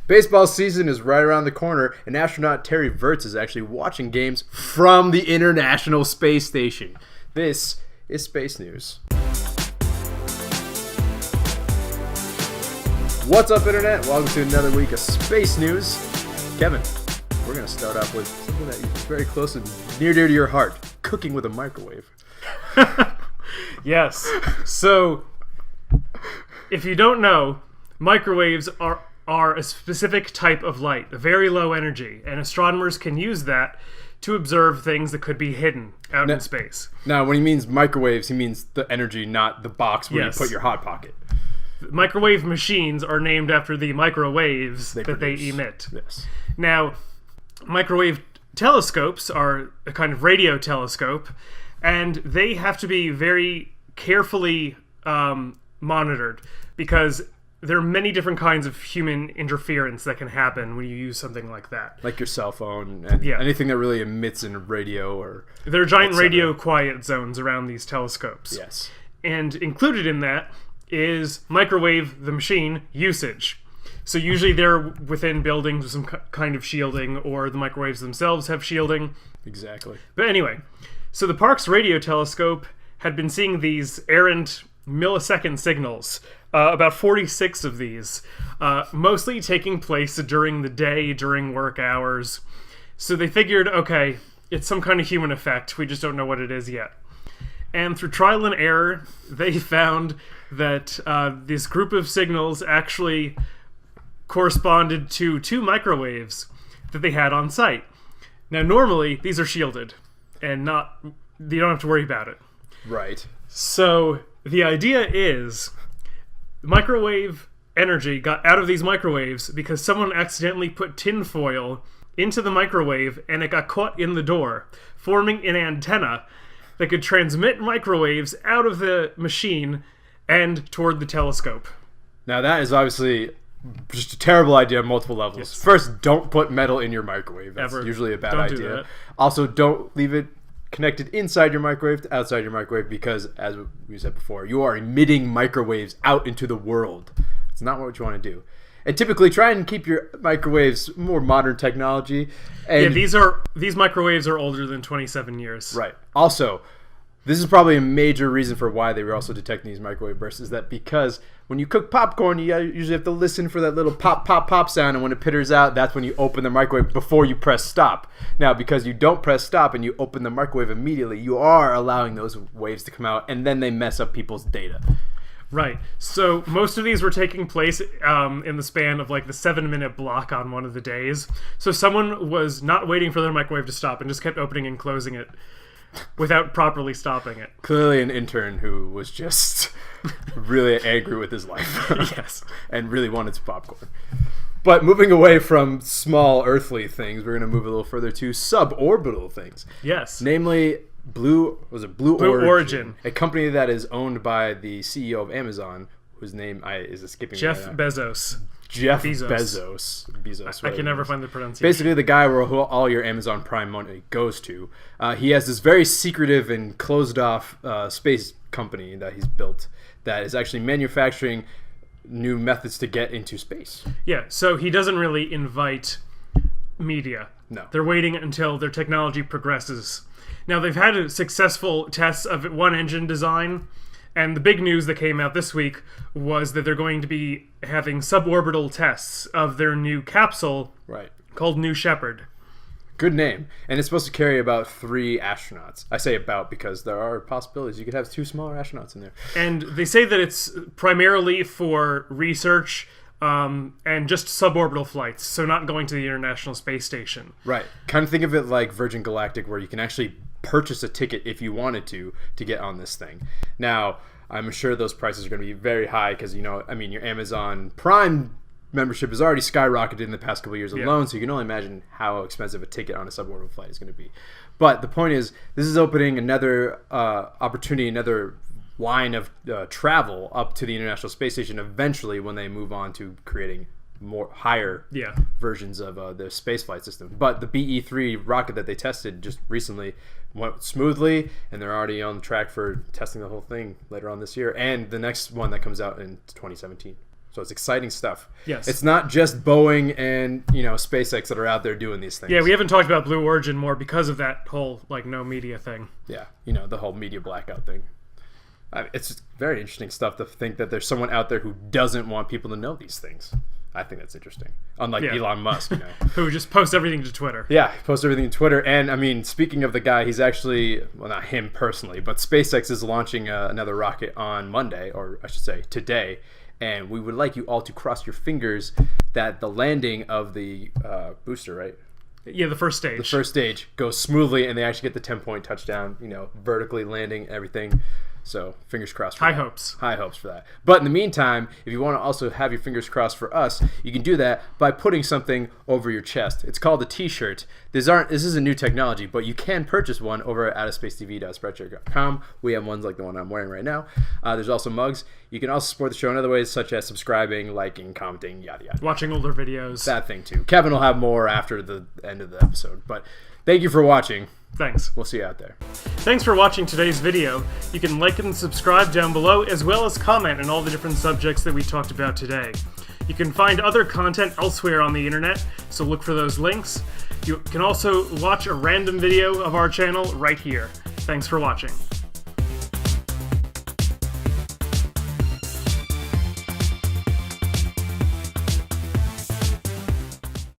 Baseball season is right around the corner, and astronaut Terry Virts is actually watching games from the International Space Station. This is Space News. What's up, Internet? Welcome to another week of Space News. Kevin, we're going to start off with something that is very close and near dear to your heart, cooking with a microwave. Yes. So, if you don't know, microwaves are a specific type of light, a very low energy, and astronomers can use that to observe things that could be hidden out in space. Now, when he means microwaves, he means the energy, not the box where Yes. you put your Hot Pocket. Microwave machines are named after the microwaves that they emit. Yes. Now, microwave telescopes are a kind of radio telescope, and they have to be very carefully monitored because there are many different kinds of human interference that can happen when you use something like that. Like your cell phone and anything that really emits in radio or... There are giant radio quiet zones around these telescopes. Yes. And included in that is microwave, the machine, usage. So usually they're within buildings with some kind of shielding, or the microwaves themselves have shielding. Exactly. But anyway, so the Parkes radio telescope had been seeing these errant millisecond signals, about 46 of these, mostly taking place during the day, during work hours. So they figured, okay, it's some kind of human effect. We just don't know what it is yet. And through trial and error, they found that this group of signals actually corresponded to two microwaves that they had on site. Now, normally, these are shielded, and you don't have to worry about it. Right. So the idea is microwave energy got out of these microwaves because someone accidentally put tinfoil into the microwave and it got caught in the door, forming an antenna that could transmit microwaves out of the machine and toward the telescope. Now that is obviously just a terrible idea on multiple levels. Yes. First, don't put metal in your microwave. That's Ever. usually a bad Don't do idea. that. Also, don't leave it connected inside your microwave to outside your microwave because, as we said before, you are emitting microwaves out into the world. It's not what you want to do. And typically, try and keep your microwaves more modern technology. And These microwaves are older than 27 years. Right. Also, this is probably a major reason for why they were also detecting these microwave bursts, is that because when you cook popcorn, you usually have to listen for that little pop, pop, pop sound, and when it pitters out, that's when you open the microwave before you press stop. Now, because you don't press stop and you open the microwave immediately, you are allowing those waves to come out, and then they mess up people's data. Right. So most of these were taking place in the span of like the 7-minute block on one of the days. So someone was not waiting for their microwave to stop and just kept opening and closing it without properly stopping it. Clearly an intern who was just really angry with his life. Yes. And really wanted some popcorn. But moving away from small earthly things, we're going to move a little further to suborbital things. Yes. Namely, Blue Origin. A company that is owned by the CEO of Amazon, whose name is escaping me Jeff right now. Bezos. Jeff Bezos. Bezos. I can never find the pronunciation. Basically, the guy where all your Amazon Prime money goes to. He has this very secretive and closed-off space company that he's built that is actually manufacturing new methods to get into space. Yeah, so he doesn't really invite media. No. They're waiting until their technology progresses. Now, they've had successful tests of one engine design, and the big news that came out this week was that they're going to be having suborbital tests of their new capsule called New Shepard. Good name. And it's supposed to carry about 3 astronauts. I say about because there are possibilities. You could have 2 smaller astronauts in there. And they say that it's primarily for research and just suborbital flights, so not going to the International Space Station. Right. Kind of think of it like Virgin Galactic, where you can actually purchase a ticket if you wanted to get on this thing. Now, I'm sure those prices are going to be very high because, your Amazon Prime membership has already skyrocketed in the past couple of years alone, so you can only imagine how expensive a ticket on a suborbital flight is going to be. But the point is, this is opening another opportunity, another line of travel up to the International Space Station eventually when they move on to creating higher versions of the spaceflight system. But the BE-3 rocket that they tested just recently went smoothly, and they're already on track for testing the whole thing later on this year, and the next one that comes out in 2017. So it's exciting stuff. Yes. It's not just Boeing and, SpaceX that are out there doing these things. Yeah, we haven't talked about Blue Origin more because of that whole, no media thing. Yeah, the whole media blackout thing. It's just very interesting stuff to think that there's someone out there who doesn't want people to know these things. I think that's interesting. Unlike Elon Musk, who just posts everything to Twitter. Yeah, posts everything to Twitter. And, speaking of the guy, he's actually, well, not him personally, but SpaceX is launching another rocket on Monday, or I should say today. And we would like you all to cross your fingers that the landing of the booster, right? Yeah, the first stage. The first stage goes smoothly, and they actually get the 10-point touchdown, vertically landing everything. So, fingers crossed for High that. hopes. High hopes for that. But in the meantime, if you want to also have your fingers crossed for us, you can do that by putting something over your chest. It's called a t-shirt. This is a new technology, but you can purchase one over at outofspacetv.spreadshirt.com. We have ones like the one I'm wearing right now. There's also mugs. You can also support the show in other ways, such as subscribing, liking, commenting, yada, yada. Watching older videos. That thing, too. Kevin will have more after the end of the episode. But thank you for watching. Thanks. We'll see you out there. Thanks for watching today's video. You can like and subscribe down below, as well as comment on all the different subjects that we talked about today. You can find other content elsewhere on the internet, so look for those links. You can also watch a random video of our channel right here. Thanks for watching.